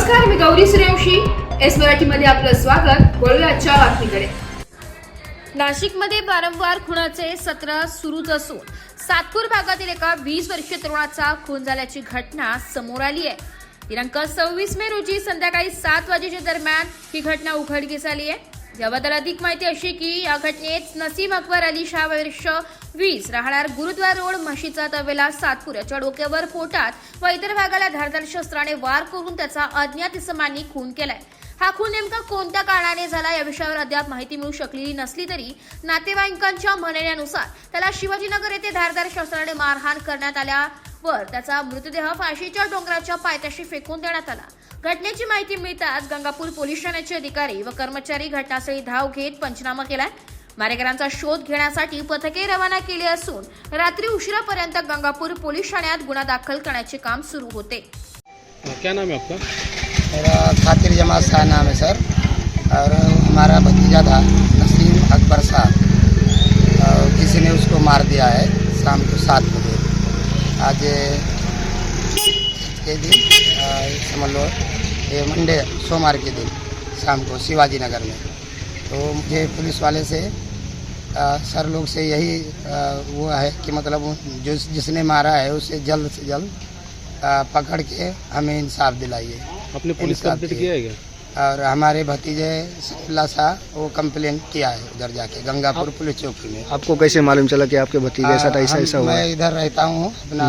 नमस्कार, मी गौरी सूर्यवंशी. एस मराठीमध्ये आपलं स्वागत. वळूया आजच्या बातमीकडे. नाशिकमध्ये वारंवार खुनाचे सत्र सुरूच असून सातपूर भागातील एका 20 वर्षीय तरुणाचा खून झाल्याची घटना समोर आली आहे. दिनांक 26 मे रोजी संध्याकाळी 7 वाजेच्या दरम्यान ही घटना उघडकीस आली आहे. याबद्दल अधिक माहिती अशी की या घटनेत नसीम अकबर अली शाह वर्ष 20 राहणार गुरुद्वार रोड म्हशीचा तवेला सातपूर याच्या डोक्यावर, पोटात व इतर भागाला धारदार शस्त्राने वार करून त्याचा अज्ञात इसमांनी खून केलाय. हा खून नेमका कोणत्या कारणाने झाला या विषयावर अद्याप माहिती मिळू शकलेली नसली तरी नातेवाईकांच्या म्हणण्यानुसार त्याला शिवाजीनगर येथे धारदार शस्त्राने मारहाण करण्यात आल्यावर त्याचा मृतदेह फाशीच्या डोंगराच्या पायथ्याशी फेकून देण्यात आला. घटनेची माहिती मिळताच गंगापूर पोलीस ठाण्याचे अधिकारी व कर्मचारी घटनास्थळी धाव घेत पंचनामा केलाय. मारेकरांचा शोध घेण्यासाठी पथके रवाना केली असून रात्री उशिरापर्यंत गंगापूर पोलीस ठाण्यात गुन्हा दाखल करण्याचे काम सुरू होते. क्या नाम है आपका? मेरा खातिर जमात शाह नाम है सर, और हमारा भतीजा था नसीम अकबर साहब, किसी ने उसको मार दिया है शाम को 7 बजे. आज के दिन समझ लो ये मंडे सोमवार के दिन शाम को शिवाजी नगर में. तो मुझे पुलिस वाले से सर लोग से यही वो है कि मतलब जिसने मारा है उसे जल्द से जल्द पकड़ के हमें इंसाफ दिलाइए. आपने पुलिस कंप्लेंट किया है क्या? और हमारे भतीजे सफिल्ला साहब वो कंप्लेंट किया है उधर जाके गंगापुर पुलिस चौकी में. आपको कैसे मालूम चला कि आपके भतीजे ऐसा हुआ? मैं इधर रहता हूँ अपना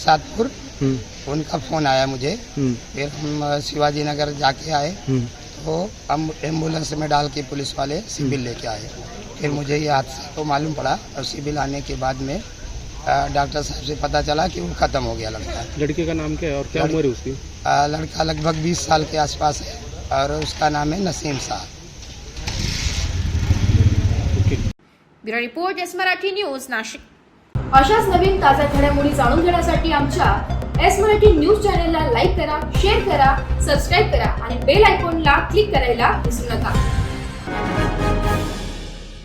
सातपुर. उनका फोन आया मुझे, फिर हम शिवाजी नगर जाके आए तो हम एम्बुलेंस में डाल के पुलिस वाले सिविल लेके आए. फिर मुझे ये हादसा तो मालूम पड़ा और सिविल आने के बाद में डॉक्टर साहब से पता चला कि वो ख़त्म हो गया लड़का. लड़के का नाम क्या है और क्या उम्र है उसकी? लड़का लगभग 20 साल के आसपास है और उसका नाम है नसीम साहब. Bureau report, S Marathi news, Nashik. अशाच नवीन ताज्या घडामोडी जाणून घेण्यासाठी आमच्या एस मराठी न्यूज चॅनलला लाईक करा, शेअर करा, सबस्क्राईब करा आणि बेल आयकॉनला क्लिक करायला विसरू नका.